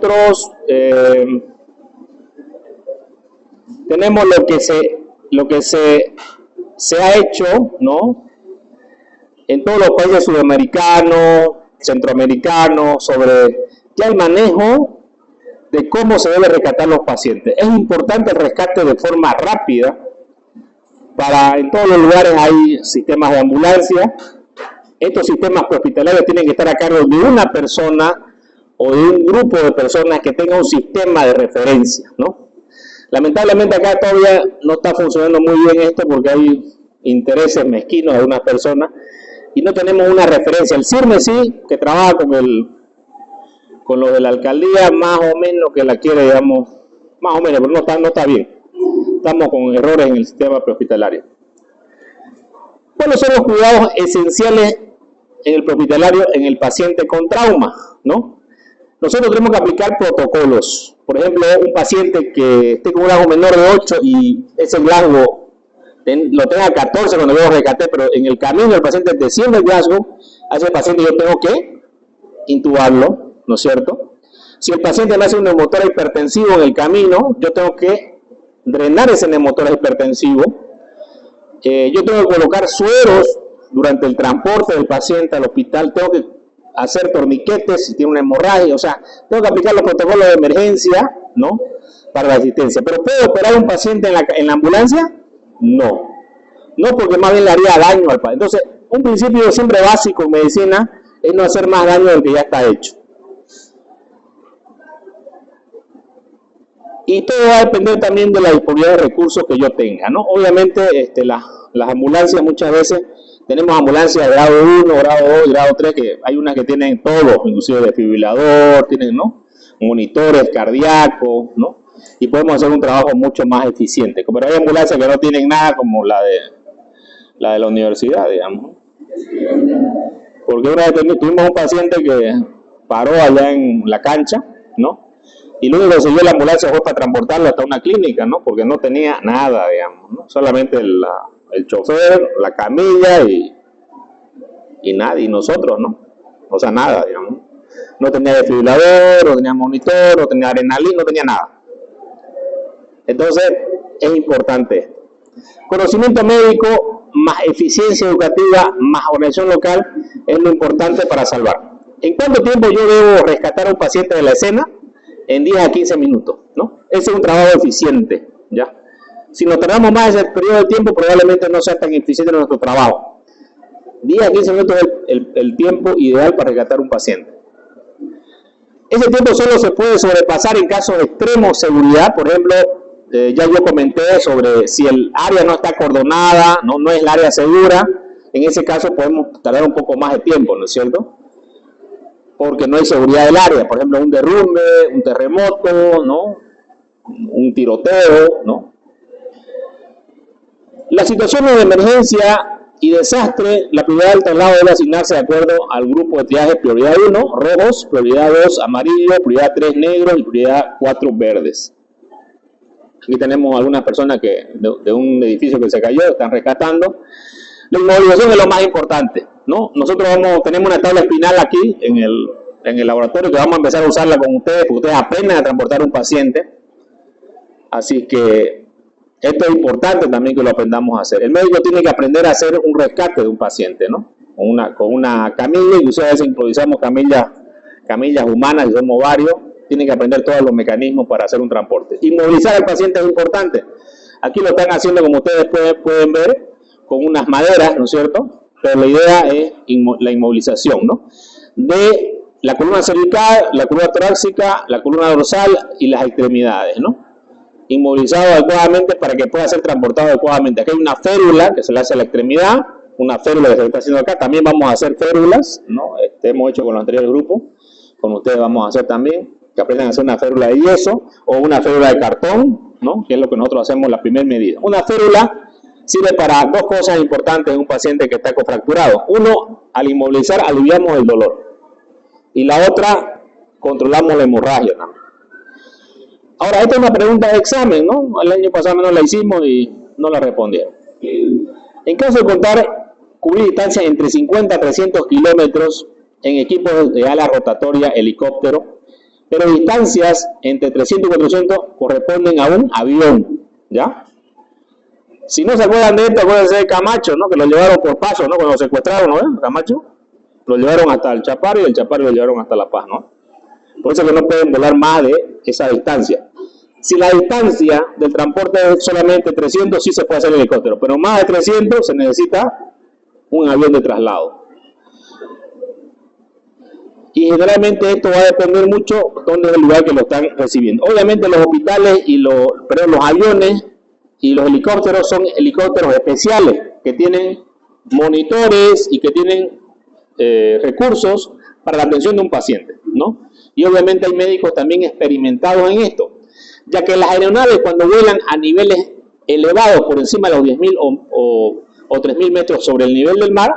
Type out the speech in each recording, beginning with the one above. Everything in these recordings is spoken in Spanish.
nosotros tenemos lo que se ha hecho, ¿no?, en todos los países sudamericanos, centroamericanos, sobre ya el manejo de cómo se debe rescatar los pacientes. Es importante el rescate de forma rápida. En todos los lugares hay sistemas de ambulancia. Estos sistemas prehospitalarios tienen que estar a cargo de una persona o de un grupo de personas que tenga un sistema de referencia, ¿no? Lamentablemente acá todavía no está funcionando muy bien esto porque hay intereses mezquinos de algunas personas y no tenemos una referencia. El CIRME sí, que trabaja con los de la alcaldía, más o menos que la quiere, digamos, más o menos, pero no está bien. Estamos con errores en el sistema prehospitalario. ¿Cuáles son los cuidados esenciales en el prehospitalario en el paciente con trauma, ¿no? Nosotros tenemos que aplicar protocolos. Por ejemplo, un paciente que esté con un rasgo menor de 8 y ese rasgo lo tenga 14 cuando yo lo rescaté, pero en el camino el paciente desciende el hallazgo, a ese paciente yo tengo que intubarlo, ¿no es cierto? Si el paciente me hace un neumotórax hipertensivo en el camino, yo tengo que drenar ese neumotórax hipertensivo. Yo tengo que colocar sueros durante el transporte del paciente al hospital, tengo que hacer torniquetes si tiene una hemorragia, o sea, tengo que aplicar los protocolos de emergencia, ¿no?, para la asistencia. ¿Pero puedo operar a un paciente en la ambulancia? No, porque más bien le haría daño al paciente. Entonces, un principio siempre básico en medicina es no hacer más daño del que ya está hecho. Y todo va a depender también de la disponibilidad de recursos que yo tenga, ¿no? Obviamente, las ambulancias muchas veces, tenemos ambulancias de grado 1, grado 2, grado 3, que hay unas que tienen todo, inclusive desfibrilador, tienen, ¿no?, monitores cardíacos, ¿no?, y podemos hacer un trabajo mucho más eficiente. Pero hay ambulancias que no tienen nada, como la de la universidad, digamos. Porque una vez tuvimos un paciente que paró allá en la cancha, ¿no?, y lo único que consiguió la ambulancia fue para transportarlo hasta una clínica, ¿no?, porque no tenía nada, digamos, ¿no?, solamente el chofer, la camilla y nada, y nosotros, ¿no? O sea, nada, digamos. No tenía desfibrilador, no tenía monitor, no tenía adrenalina, no tenía nada. Entonces, es importante esto. Conocimiento médico más eficiencia educativa más organización local es lo importante para salvar. ¿En cuánto tiempo yo debo rescatar a un paciente de la escena? En 10 a 15 minutos, ¿no? Ese es un trabajo eficiente, ¿ya? Si nos tardamos más ese periodo de tiempo, probablemente no sea tan eficiente nuestro trabajo. 10 a 15 minutos es el tiempo ideal para rescatar un paciente. Ese tiempo solo se puede sobrepasar en casos de extrema seguridad. Por ejemplo, ya yo comenté sobre si el área no está acordonada, no es el área segura. En ese caso podemos tardar un poco más de tiempo, ¿no es cierto? Porque no hay seguridad del área. Por ejemplo, un derrumbe, un terremoto, ¿no?, un tiroteo, ¿no? Las situaciones de emergencia y desastre, la prioridad del traslado debe asignarse de acuerdo al grupo de triaje: prioridad 1, rojos; prioridad 2, amarillo; prioridad 3, negros; y prioridad 4, verdes. Aquí tenemos algunas personas que de un edificio que se cayó, están rescatando. La inmovilización es lo más importante, ¿no? Nosotros tenemos una tabla espinal aquí en el laboratorio que vamos a empezar a usarla con ustedes, porque ustedes aprenden a transportar un paciente. Así que esto es importante también que lo aprendamos a hacer. El médico tiene que aprender a hacer un rescate de un paciente, ¿no? Con una camilla, incluso a veces improvisamos camillas humanas, y somos varios. Tiene que aprender todos los mecanismos para hacer un transporte. Inmovilizar al paciente es importante. Aquí lo están haciendo, como ustedes pueden ver, con unas maderas, ¿no es cierto? Pero la idea es la inmovilización, ¿no?, de la columna cervical, la columna torácica, la columna dorsal y las extremidades, ¿no? Inmovilizado adecuadamente para que pueda ser transportado adecuadamente. Aquí hay una férula que se le hace a la extremidad, una férula que se está haciendo acá. También vamos a hacer férulas, ¿no? Hemos hecho con el anterior grupo, con ustedes vamos a hacer también, que aprendan a hacer una férula de yeso o una férula de cartón, ¿no?, que es lo que nosotros hacemos la primera medida. Una férula sirve para dos cosas importantes en un paciente que está fracturado. Uno, al inmovilizar aliviamos el dolor, y la otra, controlamos la hemorragia también. Ahora, esta es una pregunta de examen, ¿no? El año pasado no la hicimos y no la respondieron. En caso de cubrir distancias entre 50 a 300 kilómetros en equipos de ala rotatoria, helicóptero, pero distancias entre 300 y 400 corresponden a un avión, ¿ya? Si no se acuerdan de esto, acuérdense de Camacho, ¿no? Que lo llevaron por paso, ¿no? Cuando lo secuestraron, ¿no? Camacho, lo llevaron hasta el Chaparro y el Chaparro lo llevaron hasta La Paz, ¿no? Por eso que no pueden volar más de esa distancia. Si la distancia del transporte es solamente 300, sí se puede hacer en helicóptero, pero más de 300 se necesita un avión de traslado. Y generalmente esto va a depender mucho de dónde es el lugar que lo están recibiendo. Obviamente los hospitales y los aviones y los helicópteros son helicópteros especiales que tienen monitores y que tienen recursos para la atención de un paciente, ¿no? Y obviamente hay médicos también experimentados en esto, ya que las aeronaves cuando vuelan a niveles elevados por encima de los 10.000 o 3.000 metros sobre el nivel del mar,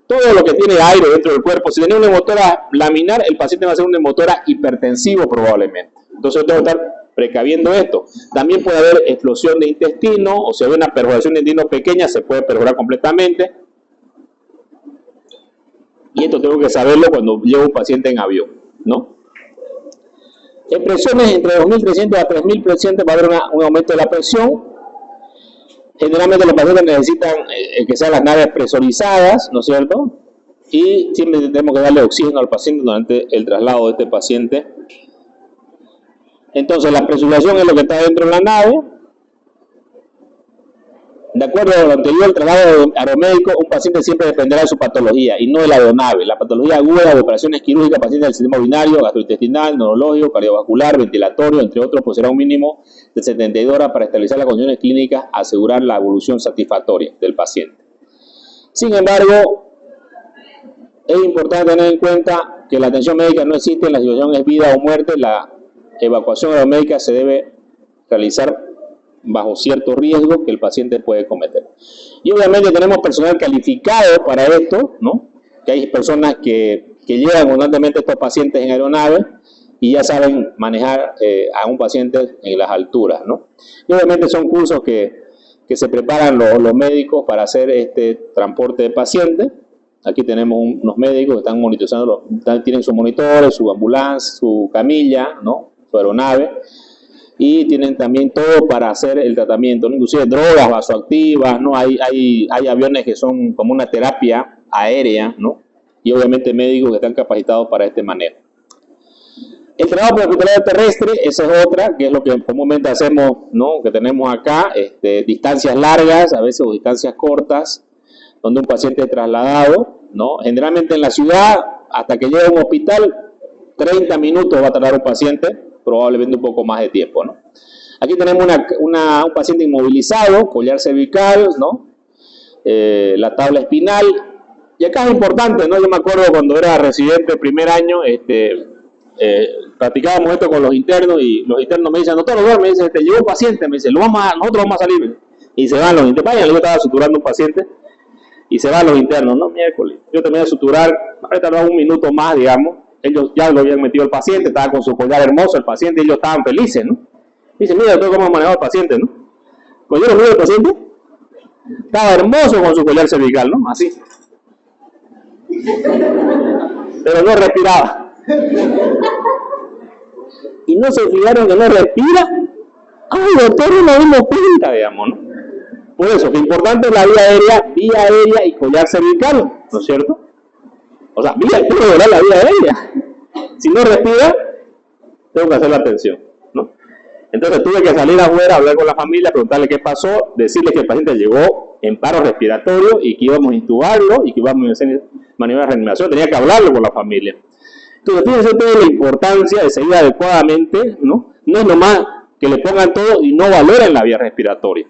todo lo que tiene aire dentro del cuerpo, si tiene una motora laminar, el paciente va a ser una motora hipertensivo probablemente. Entonces tengo que estar precaviendo esto. También puede haber explosión de intestino, o si hay una perforación de intestino pequeña, se puede perforar completamente. Y esto tengo que saberlo cuando llevo un paciente en avión, ¿no? En presiones entre 2.300 a 3.000 va a haber un aumento de la presión. Generalmente los pacientes necesitan que sean las naves presurizadas, ¿no es cierto? Y siempre tenemos que darle oxígeno al paciente durante el traslado de este paciente. Entonces la presurización es lo que está dentro de la nave. De acuerdo a lo anterior, el traslado aeromédico, un paciente siempre dependerá de su patología y no de la aeronave. La patología aguda de operaciones quirúrgicas, pacientes del sistema urinario, gastrointestinal, neurológico, cardiovascular, ventilatorio, entre otros, pues será un mínimo de 72 horas para estabilizar las condiciones clínicas, asegurar la evolución satisfactoria del paciente. Sin embargo, es importante tener en cuenta que la atención médica no existe, la situación es vida o muerte, la evacuación aeromédica se debe realizar bajo ciertos riesgos que el paciente puede cometer. Y obviamente tenemos personal calificado para esto, ¿no? Que hay personas que llevan constantemente a estos pacientes en aeronaves y ya saben manejar a un paciente en las alturas, ¿no? Y obviamente son cursos que se preparan los médicos para hacer este transporte de pacientes. Aquí tenemos unos médicos que están monitorizando, tienen sus monitores, su ambulancia, su camilla, ¿no? Su aeronave. Y tienen también todo para hacer el tratamiento, ¿no? Inclusive drogas vasoactivas, ¿no? Hay aviones que son como una terapia aérea, ¿no? Y obviamente médicos que están capacitados para este manejo. El trabajo prehospitalario terrestre, esa es otra, que es lo que comúnmente hacemos, ¿no? Que tenemos acá, distancias largas, a veces o distancias cortas, donde un paciente es trasladado, ¿no? Generalmente en la ciudad, hasta que llegue a un hospital, 30 minutos va a tardar un paciente, probablemente un poco más de tiempo, ¿no? Aquí tenemos un paciente inmovilizado, collar cervical, ¿no? La tabla espinal. Y acá es importante, ¿no? Yo me acuerdo cuando era residente el primer año, practicábamos esto con los internos y los internos me dicen, doctor, me dice, llegó un paciente, me dice, nosotros vamos a salir. Y se van los internos, vayan, yo estaba suturando un paciente y se van los internos, ¿no? Miércoles. Yo terminé de suturar, me tardó un minuto más, digamos. Ellos ya lo habían metido el paciente, estaba con su collar hermoso el paciente y ellos estaban felices, ¿no? Dice, mira, doctor, cómo ha manejado el paciente, ¿no? Cuando yo lo vi el paciente, estaba hermoso con su collar cervical, ¿no? Así. Pero no respiraba. Y no se fijaron que no respira. Ay, doctor, no nos dimos cuenta, digamos, ¿no? Por eso, que importante es la vía aérea y collar cervical, ¿no es cierto? O sea, quiero lograr la vía aérea. Si no respira, tengo que hacer la atención, ¿no? Entonces tuve que salir afuera, hablar con la familia, preguntarle qué pasó, decirle que el paciente llegó en paro respiratorio y que íbamos a intubarlo y que íbamos a hacer maniobra de reanimación. Tenía que hablarlo con la familia. Entonces, fíjense toda la importancia de seguir adecuadamente, ¿no? No es nomás que le pongan todo y no valoren la vía respiratoria.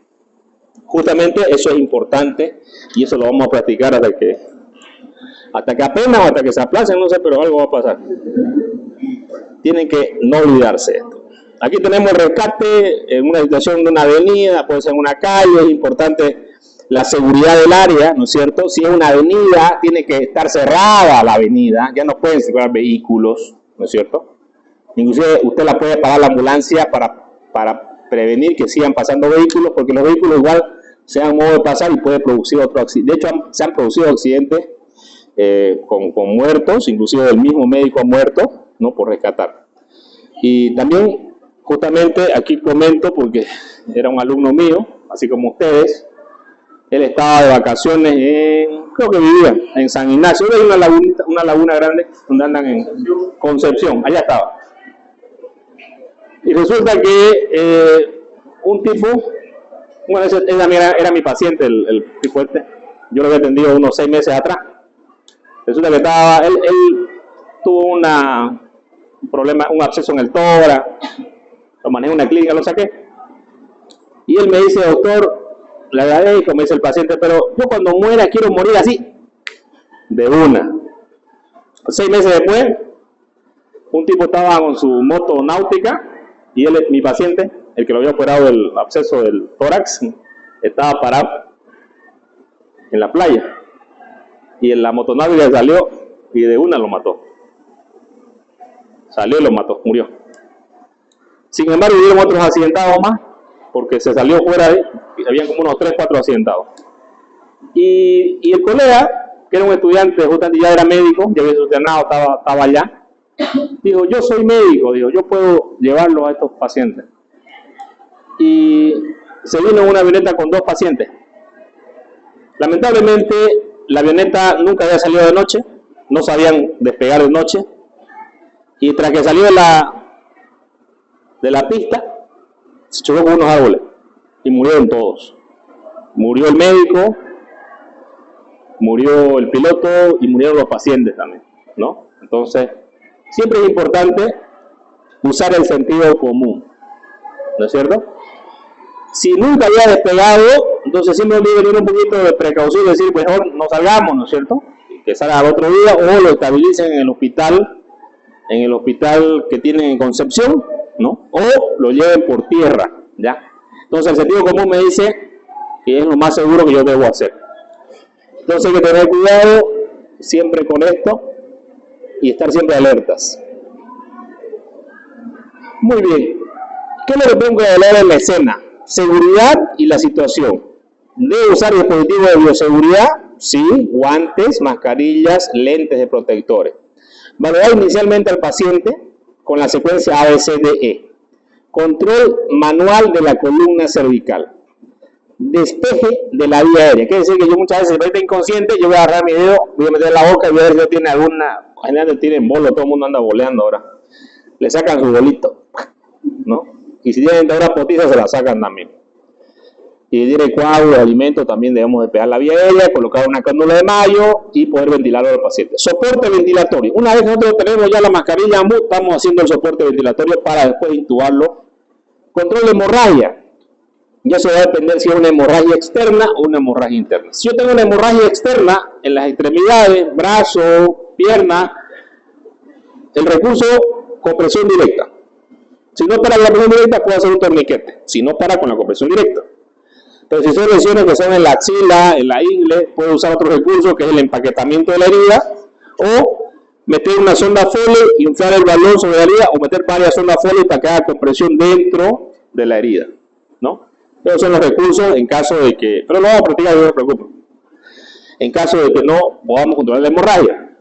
Justamente eso es importante y eso lo vamos a practicar hasta que apenas o hasta que se aplacen, no sé, pero algo va a pasar. Tienen que no olvidarse de esto. Aquí tenemos el rescate en una situación de una avenida, puede ser en una calle, es importante la seguridad del área, ¿no es cierto? Si es una avenida, tiene que estar cerrada la avenida, ya no pueden circular vehículos, ¿no es cierto? Inclusive usted la puede parar la ambulancia para prevenir que sigan pasando vehículos, porque los vehículos igual se dan modo de pasar y puede producir otro accidente. De hecho, se han producido accidentes con muertos, inclusive el mismo médico ha muerto, ¿no? Por rescatar. Y también, justamente, aquí comento, porque era un alumno mío, así como ustedes, él estaba de vacaciones creo que vivía en San Ignacio, hay una laguna grande donde andan en Concepción, allá estaba. Y resulta que un tipo, bueno, ese era mi paciente, el tipo este, yo lo había atendido unos 6 meses atrás. Resulta que él tuvo un problema, un absceso en el tórax, lo manejé en una clínica, lo saqué. Y él me dice, doctor, le agradezco, me dice el paciente, pero yo cuando muera quiero morir así, de una. 6 meses después, un tipo estaba con su moto náutica y él, mi paciente, el que lo había operado del absceso del tórax, estaba parado en la playa y en la motonáutica salió y de una lo mató. Salió y lo mató, murió. Sin embargo, hubieron otros accidentados más, porque se salió fuera de, habían como unos 3, 4 accidentados. Y el colega, que era un estudiante, justamente ya era médico, ya había internado, estaba allá, dijo, yo soy médico, dijo, yo puedo llevarlo a estos pacientes. Y se vino en una avioneta con 2 pacientes. Lamentablemente, la avioneta nunca había salido de noche, no sabían despegar de noche, y tras que salió de la pista, se chocó con unos árboles y murieron todos. Murió el médico, murió el piloto y murieron los pacientes también, ¿no? Entonces, siempre es importante usar el sentido común, ¿no es cierto? Si nunca había despegado, entonces siempre debe tener un poquito de precaución y decir, pues mejor no salgamos, ¿no es cierto? Que salga al otro día o lo estabilicen en el hospital que tienen en Concepción, ¿no? O lo lleven por tierra, ¿ya? Entonces el sentido común me dice que es lo más seguro que yo debo hacer. Entonces hay que tener cuidado siempre con esto y estar siempre alertas. Muy bien. ¿Qué es lo que tengo que hablar en la escena? Seguridad y la situación. ¿Debe usar dispositivos de bioseguridad? Sí, guantes, mascarillas, lentes de protectores. Valorar inicialmente al paciente con la secuencia ABCDE. Control manual de la columna cervical. Despeje de la vía aérea. Quiere decir que yo muchas veces, si está inconsciente, yo voy a agarrar mi dedo, voy a meter en la boca y voy a ver si tiene alguna. Generalmente tienen bolo, todo el mundo anda boleando ahora. Le sacan su bolito, ¿no? Y si tienen deudas potizas, se la sacan también. Y si tiene coágulos, alimentos, también debemos despejar la vía aérea, colocar una cánula de mayo y poder ventilarlo al paciente. Soporte ventilatorio. Una vez nosotros tenemos ya la mascarilla AMBU, estamos haciendo el soporte ventilatorio para después intubarlo. Control de hemorragia. Ya se va a depender si es una hemorragia externa o una hemorragia interna. Si yo tengo una hemorragia externa en las extremidades, brazo, pierna, el recurso compresión directa. Si no para con la compresión directa, puedo hacer un torniquete. Si no para con la compresión directa. Pero si son lesiones que son en la axila, en la ingle, puedo usar otro recurso que es el empaquetamiento de la herida, o meter una sonda Foley, inflar el balón sobre la herida, o meter varias sondas Foley para que haga compresión dentro de la herida, ¿no? Esos son los recursos en caso de que, pero no vamos a practicar, no se preocupen, en caso de que no podamos controlar la hemorragia.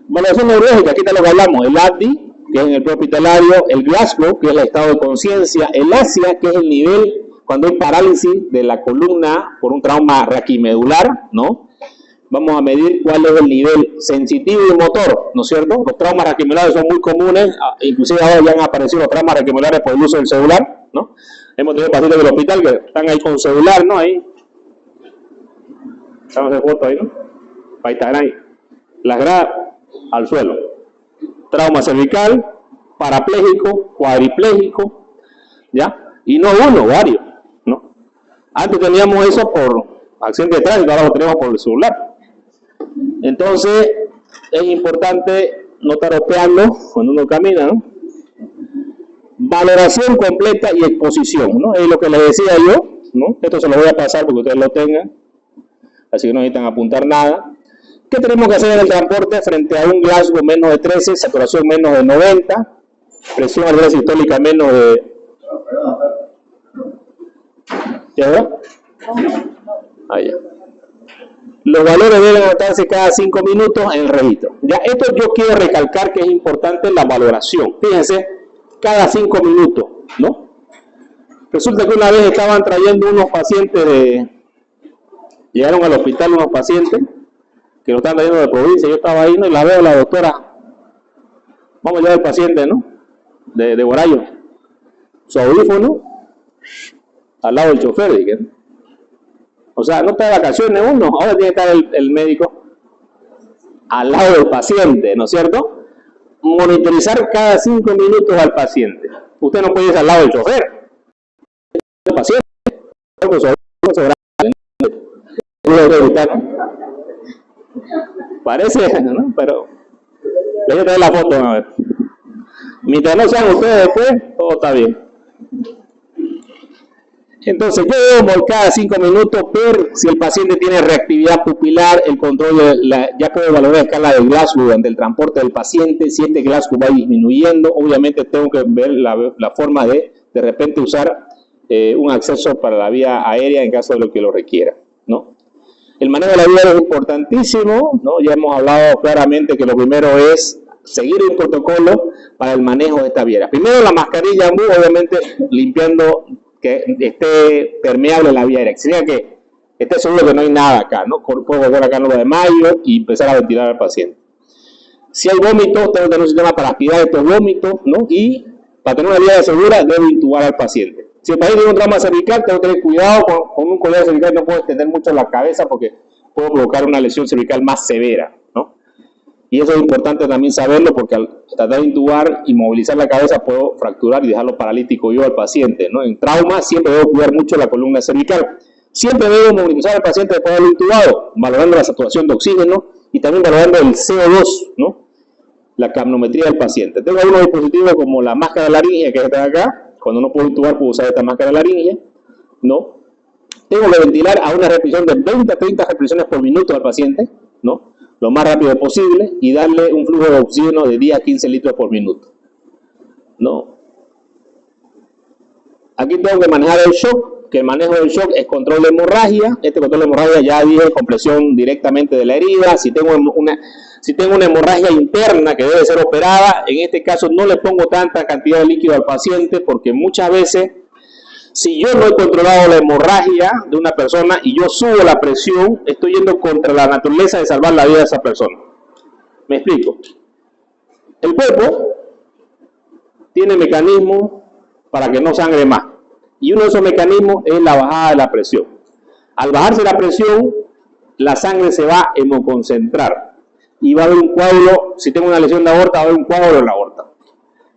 Valoración neurológica, aquí está lo que hablamos, el ADDI, que es en el prehospitalario, el Glasgow, que es el estado de conciencia, el ASIA, que es el nivel cuando hay parálisis de la columna por un trauma raquimedular, ¿no? Vamos a medir cuál es el nivel sensitivo y motor, ¿no es cierto? Los traumas raquimedulares son muy comunes, inclusive ahora ya han aparecido los traumas raquimedulares por el uso del celular, ¿no? Hemos tenido pacientes del hospital que están ahí con celular, ¿no? Ahí. Estamos en foto ahí, ¿no? Ahí están ahí. Las gradas al suelo. Trauma cervical, parapléjico, cuadripléjico, ¿ya? Y no uno, varios, ¿no? Antes teníamos eso por accidente de tránsito, ahora lo tenemos por el celular. Entonces, es importante no estar opeando cuando uno camina, ¿no? Valoración completa y exposición, ¿no? Es lo que les decía yo, ¿no? Esto se lo voy a pasar porque ustedes lo tengan, así que no necesitan apuntar nada. ¿Qué tenemos que hacer en el transporte frente a un Glasgow menos de 13, saturación menos de 90, presión arterial sistólica menos de... ¿Ya? Ah, ya. Los valores deben anotarse cada 5 minutos en el registro. Ya, esto yo quiero recalcar que es importante la valoración. Fíjense, cada 5 minutos, ¿no? Resulta que una vez estaban trayendo unos pacientes llegaron al hospital unos pacientes que lo estaban trayendo de provincia, yo estaba ahí, ¿no? Y la veo la doctora, vamos a llevar al paciente, ¿no? De Borayo, su audífono, al lado del chofer, dije. O sea, no está de vacaciones uno, ahora tiene que estar el médico al lado del paciente, ¿no es cierto? Monitorizar cada 5 minutos al paciente. Usted no puede ir al lado del chofer. El paciente, parece, ¿no? Pero voy a traer la foto, a ver. Mientras no sean ustedes después, todo está bien. Entonces, yo debo cada 5 minutos ver si el paciente tiene reactividad pupilar, el control ya puedo valorar la escala de Glasgow durante el transporte del paciente. Si este Glasgow va disminuyendo, obviamente tengo que ver la forma de repente usar un acceso para la vía aérea en caso de lo que lo requiera, ¿no? El manejo de la vía es importantísimo, ¿no? Ya hemos hablado claramente que lo primero es seguir un protocolo para el manejo de esta vía. Primero la mascarilla, obviamente limpiando que esté permeable la vía aérea, que significa que esté seguro que no hay nada acá, ¿no? Puedo volver acá el 9 de mayo y empezar a ventilar al paciente. Si hay vómitos, tengo que tener un sistema para aspirar estos vómitos, ¿no? Y para tener una vía segura, debo intubar al paciente. Si el paciente tiene un trauma cervical, tengo que tener cuidado con un collar cervical, no puedo extender mucho la cabeza porque puedo provocar una lesión cervical más severa, ¿no? Y eso es importante también saberlo porque al tratar de intubar y movilizar la cabeza puedo fracturar y dejarlo paralítico yo al paciente, ¿no? En trauma siempre debo cuidar mucho la columna cervical. Siempre debo movilizar al paciente después de haberlo intubado, valorando la saturación de oxígeno y también valorando el CO2, ¿no? La capnometría del paciente. Tengo algunos dispositivos como la máscara laringea que está acá. Cuando no puedo intubar puedo usar esta máscara laringea, ¿no? Tengo que ventilar a una respiración de 20 a 30 respiraciones por minuto al paciente, ¿no? Lo más rápido posible y darle un flujo de oxígeno de 10 a 15 litros por minuto, ¿no? Aquí tengo que manejar el shock, que el manejo del shock es control de hemorragia. Este control de hemorragia ya dije compresión directamente de la herida. Si tengo una hemorragia interna que debe ser operada, en este caso no le pongo tanta cantidad de líquido al paciente porque muchas veces, si yo no he controlado la hemorragia de una persona y yo subo la presión, estoy yendo contra la naturaleza de salvar la vida de esa persona. ¿Me explico? El cuerpo tiene mecanismos para que no sangre más. Y uno de esos mecanismos es la bajada de la presión. Al bajarse la presión, la sangre se va a hemoconcentrar. Y va a haber un coágulo, si tengo una lesión de aorta, va a haber un coágulo en la aorta.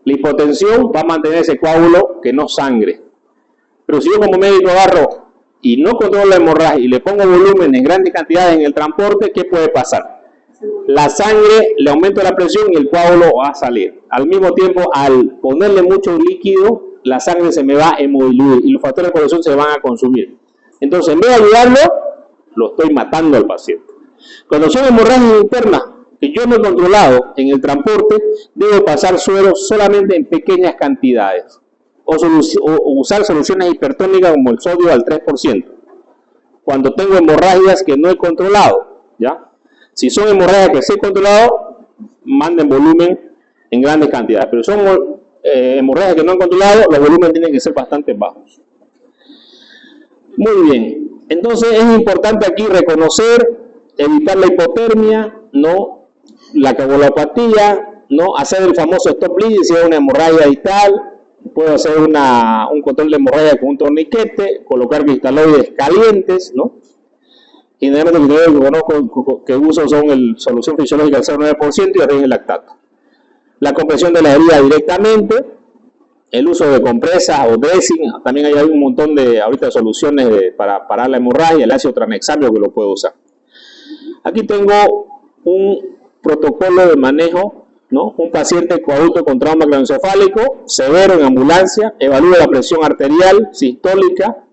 La hipotensión va a mantener ese coágulo que no sangre. Pero si yo como médico agarro y no controlo la hemorragia y le pongo volumen en grandes cantidades en el transporte, ¿qué puede pasar? La sangre le aumenta la presión y el coágulo va a salir. Al mismo tiempo, al ponerle mucho líquido, la sangre se me va a hemodiluir y los factores de coagulación se van a consumir. Entonces, en vez de ayudarlo, lo estoy matando al paciente. Cuando son hemorragias internas que yo no he controlado en el transporte, debo pasar suero solamente en pequeñas cantidades o usar soluciones hipertónicas como el sodio al 3%. Cuando tengo hemorragias que no he controlado, ¿ya? Si son hemorragias que sí he controlado, manden volumen en grandes cantidades, pero son hemorragias que no han controlado, los volúmenes tienen que ser bastante bajos. Muy bien, entonces es importante aquí reconocer, evitar la hipotermia, ¿no? La coagulopatía, ¿no? Hacer el famoso stop bleeding si es una hemorragia distal. Puedo hacer un control de hemorragia con un torniquete, colocar cristaloides calientes, ¿no? Generalmente los que conozco que uso son solución fisiológica del 0,9% y el lactato. La compresión de la herida directamente, el uso de compresas o dressing, también hay un montón de ahorita soluciones para parar la hemorragia, el ácido tranexámico que lo puedo usar. Aquí tengo un protocolo de manejo, ¿no? Un paciente coadulto con trauma craneoencefálico, severo en ambulancia, evalúa la presión arterial sistólica.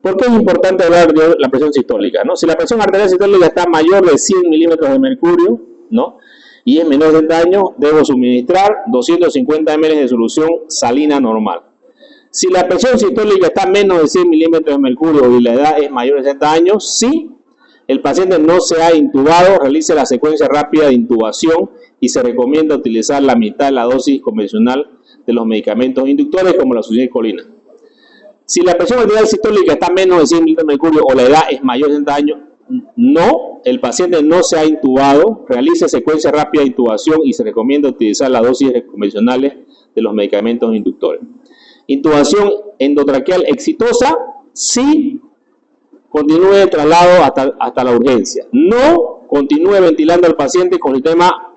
¿Por qué es importante hablar de la presión sistólica, ¿no? Si la presión arterial sistólica está mayor de 100 milímetros de mercurio, ¿no? Y es menor de 60 años, debo suministrar 250 ml de solución salina normal. Si la presión sistólica está menos de 100 milímetros de mercurio y la edad es mayor de 60 años, sí, el paciente no se ha intubado, realice la secuencia rápida de intubación y se recomienda utilizar la mitad de la dosis convencional de los medicamentos inductores como la succinilcolina. Si la presión arterial sistólica está menos de 100 mililitros de mercurio o la edad es mayor de 60 años, no, el paciente no se ha intubado, realice secuencia rápida de intubación y se recomienda utilizar las dosis convencionales de los medicamentos inductores. Intubación endotraqueal exitosa, sí, continúe el traslado hasta la urgencia. No continúe ventilando al paciente con el sistema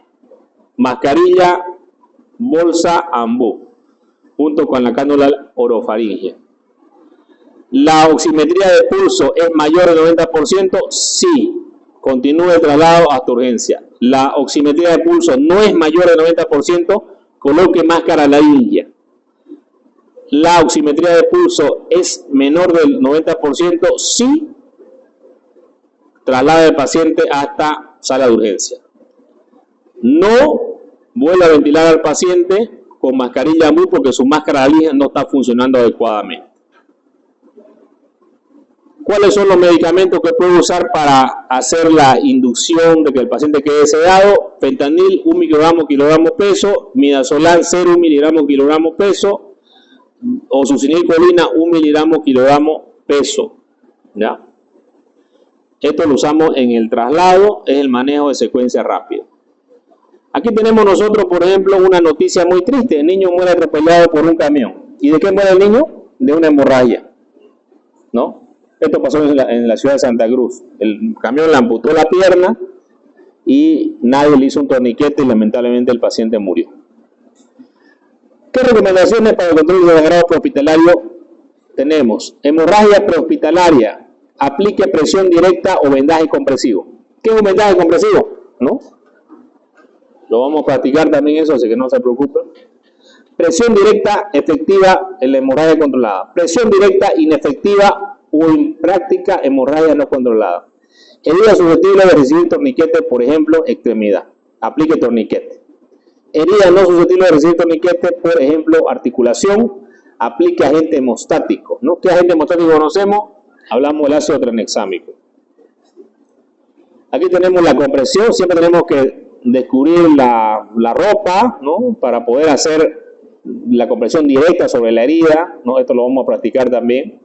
mascarilla, bolsa, ambú, junto con la cánula orofaringea. ¿La oximetría de pulso es mayor del 90%? Sí. Continúe el traslado hasta urgencia. La oximetría de pulso no es mayor del 90%, coloque máscara laringia. La oximetría de pulso es menor del 90%, sí. Traslade al paciente hasta sala de urgencia. No vuelva a ventilar al paciente con mascarilla AMU porque su máscara laringia no está funcionando adecuadamente. ¿Cuáles son los medicamentos que puede usar para hacer la inducción de que el paciente quede sedado? Fentanil 1 microgramo kilogramo peso, midazolam 0 miligramo kilogramo peso o succinilcolina 1 miligramo kilogramo peso. ¿Ya? Esto lo usamos en el traslado, es el manejo de secuencia rápida. Aquí tenemos nosotros, por ejemplo, una noticia muy triste. El niño muere atropellado por un camión. ¿Y de qué muere el niño? De una hemorragia, ¿no? Esto pasó en la ciudad de Santa Cruz. El camión le amputó la pierna y nadie le hizo un torniquete y lamentablemente el paciente murió. ¿Qué recomendaciones para el control de sangrado prehospitalario tenemos? Hemorragia prehospitalaria. Aplique presión directa o vendaje compresivo. ¿Qué es un vendaje compresivo? ¿No? Lo vamos a practicar también eso, así que no se preocupen. Presión directa efectiva en la hemorragia controlada. Presión directa inefectiva o en práctica hemorragia no controlada. Herida susceptible de recibir torniquete, por ejemplo, extremidad. Aplique torniquete. Herida no susceptible de recibir torniquete, por ejemplo, articulación. Aplique agente hemostático, ¿no? ¿Qué agente hemostático conocemos? Hablamos del ácido tranexámico. Aquí tenemos la compresión. Siempre tenemos que descubrir la ropa, ¿no? Para poder hacer la compresión directa sobre la herida, ¿no? Esto lo vamos a practicar también.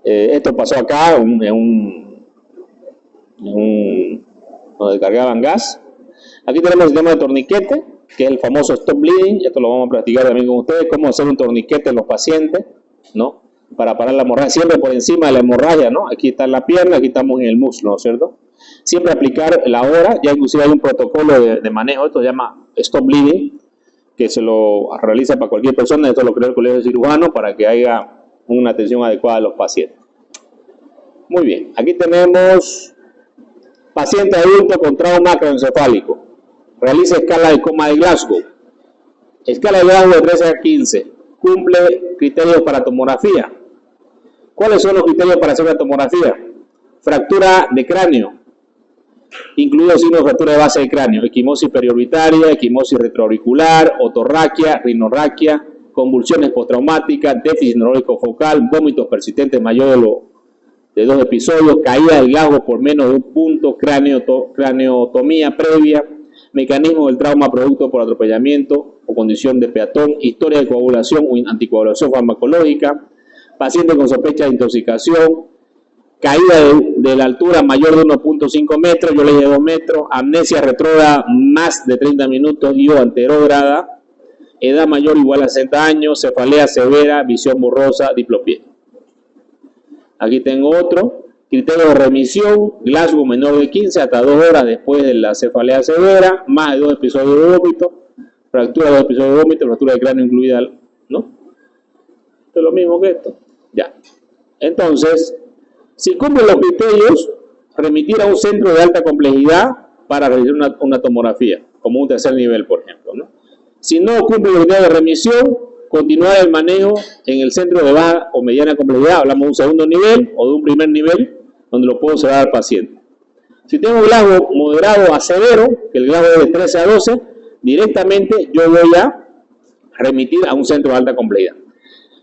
Esto pasó acá donde cargaban gas. Aquí tenemos el sistema de torniquete, que es el famoso stop bleeding. Esto lo vamos a practicar también con ustedes, cómo hacer un torniquete en los pacientes, ¿no? Para parar la hemorragia, siempre por encima de la hemorragia, ¿no? Aquí está la pierna, aquí estamos en el muslo, ¿no es cierto? Siempre aplicar la hora, ya inclusive hay un protocolo de manejo, esto se llama stop bleeding, que se lo realiza para cualquier persona. Esto lo creó el Colegio de Cirujanos para que haya una atención adecuada a los pacientes. Muy bien, aquí tenemos paciente adulto con trauma craneoencefálico. Realiza escala de coma de Glasgow. Escala de Glasgow de 13 a 15. Cumple criterios para tomografía. ¿Cuáles son los criterios para hacer una tomografía? Fractura de cráneo, incluido signo de fractura de base de cráneo, equimosis periorbitaria, equimosis retroauricular, otorraquia, rinorraquia, convulsiones postraumáticas, déficit neurológico focal, vómitos persistentes mayores de 2 episodios, caída del Glasgow por menos de un punto, craneotomía previa, mecanismo del trauma producto por atropellamiento o condición de peatón, historia de coagulación o anticoagulación farmacológica, paciente con sospecha de intoxicación, caída de la altura mayor de 1.5 metros, yo le dije 2 metros, amnesia retrógrada más de 30 minutos y o anterógrada, edad mayor o igual a 60 años, cefalea severa, visión borrosa, diplopía. Aquí tengo otro, criterio de remisión, Glasgow menor de 15 hasta 2 horas después de la cefalea severa, más de 2 episodios de vómito, fractura de 2 episodios de vómito, fractura de cráneo incluida, ¿no? Esto es lo mismo que esto, ya. Entonces, si cumplen los criterios, remitir a un centro de alta complejidad para realizar una tomografía, como un tercer nivel, por ejemplo, ¿no? Si no cumple los criterios de remisión, continuar el manejo en el centro de baja o mediana complejidad, hablamos de un segundo nivel o de un primer nivel, donde lo puedo observar al paciente. Si tengo un Glasgow moderado a severo, que el Glasgow es de 13 a 12, directamente yo voy a remitir a un centro de alta complejidad.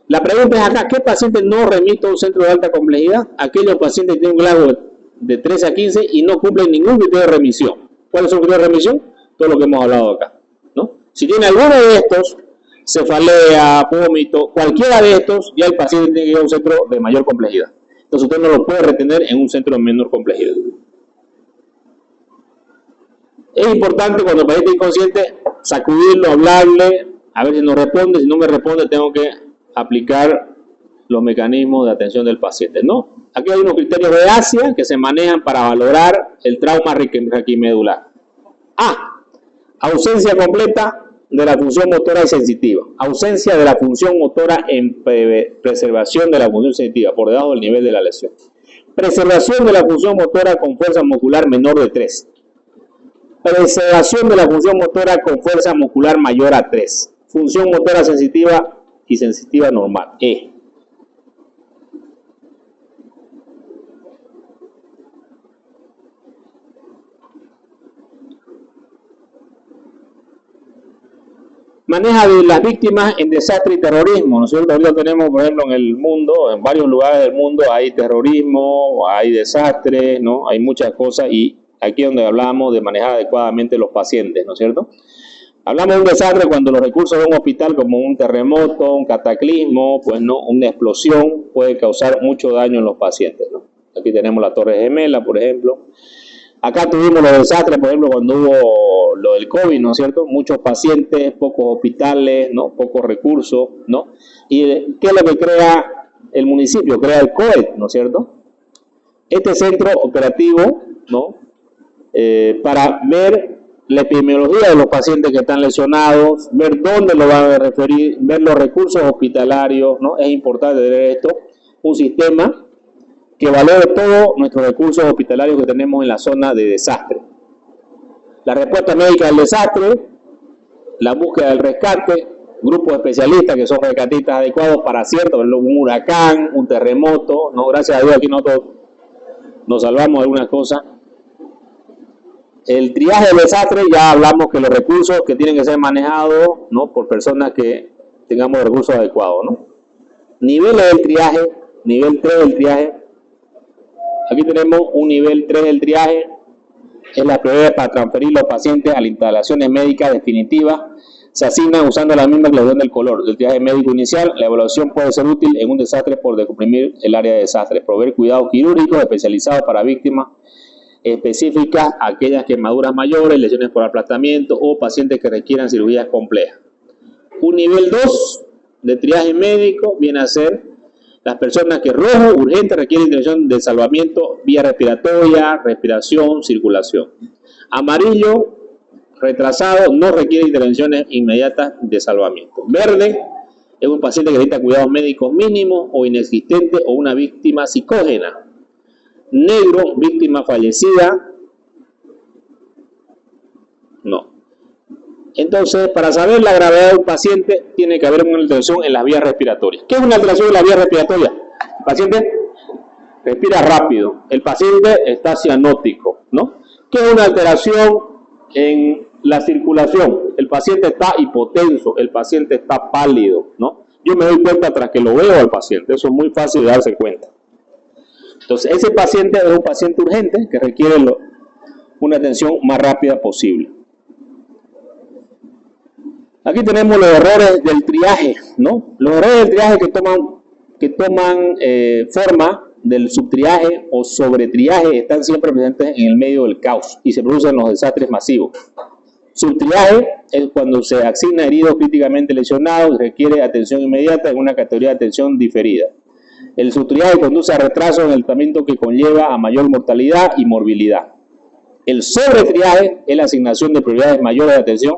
La pregunta es acá, ¿qué paciente no remito a un centro de alta complejidad? Aquellos pacientes que tienen un Glasgow de 13 a 15 y no cumplen ningún criterio de remisión. ¿Cuáles son los criterios de remisión? Todo lo que hemos hablado acá, ¿no? Si tiene alguno de estos, cefalea, vómito, cualquiera de estos, ya el paciente tiene que ir a un centro de mayor complejidad. Entonces usted no lo puede retener en un centro de menor complejidad. Es importante cuando el paciente es inconsciente sacudirlo, hablarle, a ver si nos responde. Si no me responde, tengo que aplicar los mecanismos de atención del paciente, ¿no? Aquí hay unos criterios de ASIA que se manejan para valorar el trauma raquimedular. A. Ausencia completa de la función motora y sensitiva. Ausencia de la función motora en preservación de la función sensitiva por debajo del nivel de la lesión. Preservación de la función motora con fuerza muscular menor de 3. Preservación de la función motora con fuerza muscular mayor a 3. Función motora sensitiva y sensitiva normal. E. Maneja de las víctimas en desastre y terrorismo. Nosotros ahorita tenemos, por ejemplo, en el mundo, en varios lugares del mundo hay terrorismo, hay desastres, ¿no? Hay muchas cosas y aquí es donde hablamos de manejar adecuadamente los pacientes, ¿no es cierto? Hablamos de un desastre cuando los recursos de un hospital, como un terremoto, un cataclismo, pues no, una explosión puede causar mucho daño en los pacientes, ¿no? Aquí tenemos la Torre Gemela, por ejemplo. Acá tuvimos los desastres, por ejemplo, cuando hubo lo del COVID, ¿no es cierto? Muchos pacientes, pocos hospitales, ¿no? Pocos recursos, ¿no? ¿Y qué es lo que crea el municipio? Crea el COE, ¿no es cierto? Este centro operativo, ¿no? Para ver la epidemiología de los pacientes que están lesionados, ver dónde lo van a referir, ver los recursos hospitalarios, ¿no? Es importante tener esto, un sistema que valore todos nuestros recursos hospitalarios que tenemos en la zona de desastre. La respuesta médica del desastre, la búsqueda del rescate, grupos de especialistas que son rescatistas adecuados para cierto, un huracán, un terremoto, ¿no? Gracias a Dios aquí nosotros nos salvamos de algunas cosas. El triaje del desastre, ya hablamos que los recursos que tienen que ser manejados, ¿no? Por personas que tengamos recursos adecuados, ¿no? Niveles del triaje, nivel 3 del triaje. Aquí tenemos un nivel 3 del triaje, es la prioridad para transferir los pacientes a las instalaciones médicas definitivas. Se asignan usando la misma clasificación del color del triaje médico inicial. La evaluación puede ser útil en un desastre por descomprimir el área de desastre, proveer cuidados quirúrgicos especializados para víctimas específicas, aquellas quemaduras mayores, lesiones por aplastamiento o pacientes que requieran cirugías complejas. Un nivel 2 de triaje médico viene a ser las personas que rojo, urgente, requieren intervención de salvamiento vía respiratoria, respiración, circulación. Amarillo, retrasado, no requiere intervenciones inmediatas de salvamiento. Verde, es un paciente que necesita cuidados médicos mínimos o inexistentes o una víctima psicógena. Negro, víctima fallecida. No. Entonces, para saber la gravedad de un paciente, tiene que haber una alteración en las vías respiratorias. ¿Qué es una alteración en las vías respiratorias? El paciente respira rápido, el paciente está cianótico, ¿no? ¿Qué es una alteración en la circulación? El paciente está hipotenso, el paciente está pálido, ¿no? Yo me doy cuenta tras que lo veo al paciente, eso es muy fácil de darse cuenta. Entonces, ese paciente es un paciente urgente que requiere una atención más rápida posible. Aquí tenemos los errores del triaje, ¿no? Los errores del triaje que toman forma del subtriaje o sobretriaje están siempre presentes en el medio del caos y se producen los desastres masivos. Subtriaje es cuando se asigna heridos críticamente lesionados y requiere atención inmediata en una categoría de atención diferida. El subtriaje conduce a retrasos en el tratamiento que conlleva a mayor mortalidad y morbilidad. El sobretriaje es la asignación de prioridades mayores de atención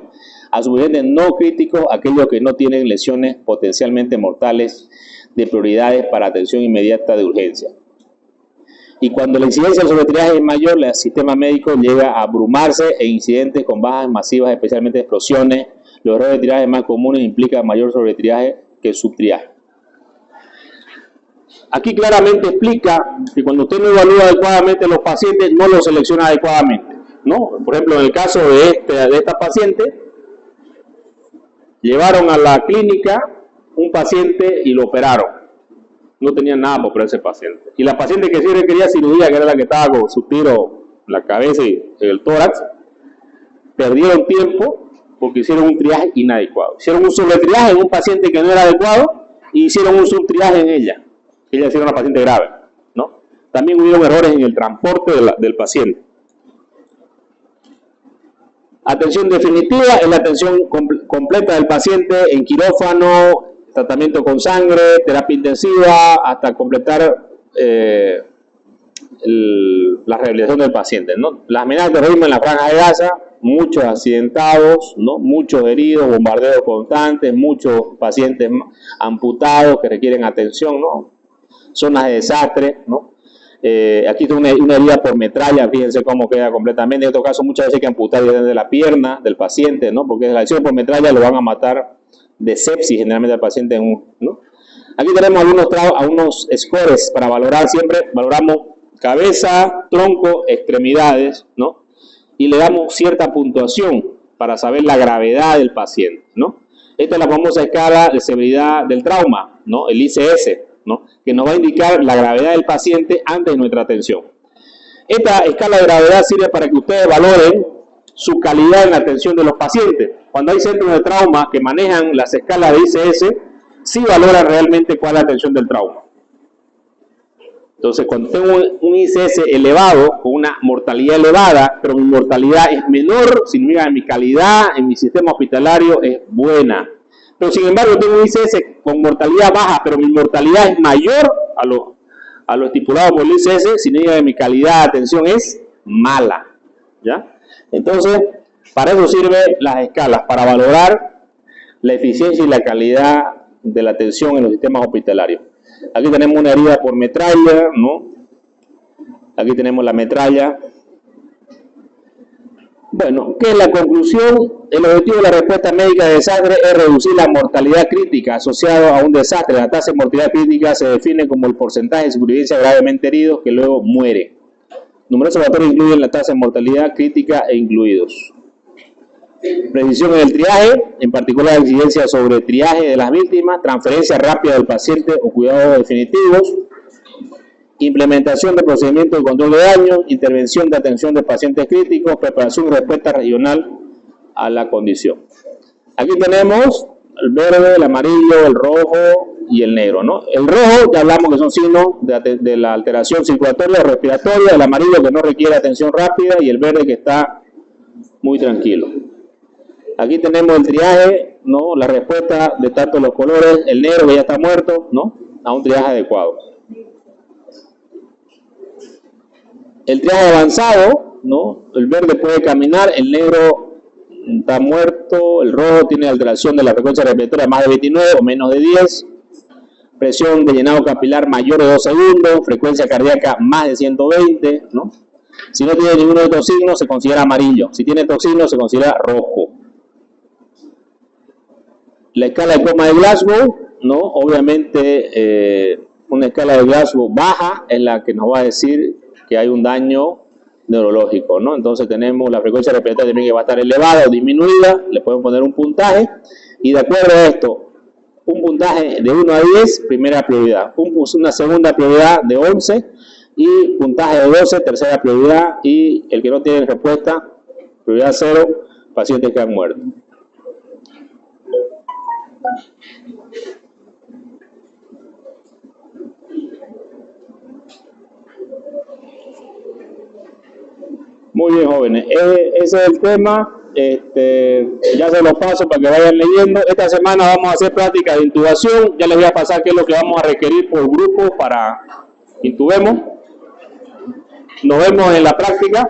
a subyacentes no críticos, aquellos que no tienen lesiones potencialmente mortales, de prioridades para atención inmediata de urgencia. Y cuando la incidencia del sobretriaje es mayor, el sistema médico llega a abrumarse e incidentes con bajas masivas, especialmente explosiones. Los errores de triaje más comunes implican mayor sobretriaje que el subtriaje. Aquí claramente explica que cuando usted no evalúa adecuadamente los pacientes, no los selecciona adecuadamente, ¿no? Por ejemplo, en el caso de esta paciente, llevaron a la clínica un paciente y lo operaron. No tenían nada para operar ese paciente. Y la paciente que sí requería cirugía, que era la que estaba con su tiro en la cabeza y en el tórax, perdieron tiempo porque hicieron un triaje inadecuado. Hicieron un sobretriaje en un paciente que no era adecuado y hicieron un subtriaje en ella. Ella era una paciente grave, ¿no? También hubieron errores en el transporte del paciente. Atención definitiva es la atención completa del paciente en quirófano, tratamiento con sangre, terapia intensiva, hasta completar la rehabilitación del paciente, ¿no? Las amenazas de terrorismo en la Franja de Gaza, muchos accidentados, ¿no? Muchos heridos, bombardeos constantes, muchos pacientes amputados que requieren atención, ¿no? Zonas de desastre, ¿no? Aquí está una herida por metralla, fíjense cómo queda completamente. En otro caso, muchas veces hay que amputar desde la pierna del paciente, ¿no? Porque la lesión por metralla lo van a matar de sepsis, generalmente al paciente, ¿no? Aquí tenemos algunos scores para valorar. Siempre valoramos cabeza, tronco, extremidades, ¿no? Y le damos cierta puntuación para saber la gravedad del paciente, ¿no? Esta es la famosa escala de severidad del trauma, ¿no? El ICS, ¿no? Que nos va a indicar la gravedad del paciente antes de nuestra atención. Esta escala de gravedad sirve para que ustedes valoren su calidad en la atención de los pacientes. Cuando hay centros de trauma que manejan las escalas de ICS, sí valoran realmente cuál es la atención del trauma. Entonces, cuando tengo un ICS elevado, con una mortalidad elevada, pero mi mortalidad es menor, significa que mi calidad en mi sistema hospitalario es buena. Pero sin embargo, tengo un ICS con mortalidad baja, pero mi mortalidad es mayor a lo estipulado por el ICS, significa que mi calidad de atención es mala, ¿ya? Entonces, para eso sirven las escalas, para valorar la eficiencia y la calidad de la atención en los sistemas hospitalarios. Aquí tenemos una herida por metralla, ¿no? Aquí tenemos la metralla. Bueno, ¿qué es la conclusión? El objetivo de la respuesta médica de desastre es reducir la mortalidad crítica asociada a un desastre. La tasa de mortalidad crítica se define como el porcentaje de supervivencia gravemente heridos que luego muere. Numerosos factores incluyen la tasa de mortalidad crítica e incluidos. Precisión en el triaje, en particular incidencia sobre triaje de las víctimas, transferencia rápida del paciente o cuidados definitivos, implementación de procedimientos de control de daños, intervención de atención de pacientes críticos, preparación y respuesta regional a la condición. Aquí tenemos el verde, el amarillo, el rojo y el negro, ¿no? El rojo, ya hablamos que son signos de la alteración circulatoria o respiratoria, el amarillo que no requiere atención rápida y el verde que está muy tranquilo. Aquí tenemos el triaje, ¿no? La respuesta de tanto los colores, el negro que ya está muerto, ¿no? A un triaje adecuado. El triaje avanzado, ¿no? El verde puede caminar, el negro está muerto, el rojo tiene alteración de la frecuencia respiratoria más de 29 o menos de 10, presión de llenado capilar mayor de 2 segundos, frecuencia cardíaca más de 120, ¿no? Si no tiene ninguno de estos signos, se considera amarillo. Si tiene estos signos, se considera rojo. La escala de coma de Glasgow, ¿no? Obviamente, una escala de Glasgow baja es la que nos va a decir que hay un daño neurológico, ¿no? Entonces tenemos la frecuencia respiratoria también que va a estar elevada o disminuida, le podemos poner un puntaje, y de acuerdo a esto, un puntaje de 1 a 10, primera prioridad, una segunda prioridad de 11, y puntaje de 12, tercera prioridad, y el que no tiene respuesta, prioridad 0, pacientes que han muerto. Muy bien, jóvenes, ese es el tema. Ya se los paso para que vayan leyendo. Esta semana vamos a hacer práctica de intubación. Ya les voy a pasar qué es lo que vamos a requerir por grupo para intubemos. Nos vemos en la práctica.